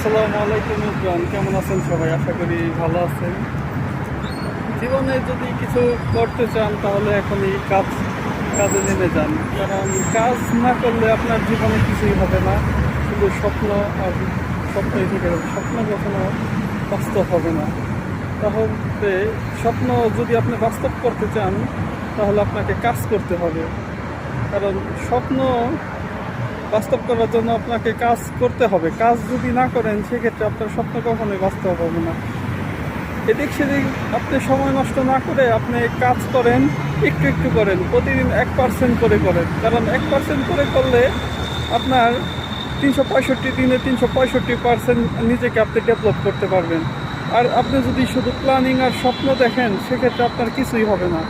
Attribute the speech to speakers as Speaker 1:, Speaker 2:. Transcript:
Speaker 1: আসসালামু আলাইকুম ইব্রান, কেমন আছেন সবাই? আশা করি ভালো আছেন। জীবনে যদি কিছু করতে চান তাহলে এখনই কাজে নেমে যান, কারণ কাজ না করলে আপনার জীবনে কিছুই হবে না। শুধু স্বপ্ন আর স্বপ্নই থেকে যাবে, স্বপ্ন কখনো বাস্তব হবে না। তাহলে স্বপ্ন যদি আপনি বাস্তব করতে চান তাহলে আপনাকে কাজ করতে হবে, কারণ স্বপ্ন বাস্তব করার জন্য আপনাকে কাজ করতে হবে। কাজ যদি না করেন সেক্ষেত্রে আপনার স্বপ্ন কখনোই বাস্তব হবে না। এদিক সেদিক আপনি সময় নষ্ট না করে আপনি কাজ করেন, একটু একটু করেন, প্রতিদিন 1% করে করেন, কারণ 1% করে করলে আপনার 365 দিনে 365% নিজেকে আপনি ডেভেলপ করতে পারবেন। আর আপনি যদি শুধু প্ল্যানিং আর স্বপ্ন দেখেন সেক্ষেত্রে আপনার কিছুই হবে না।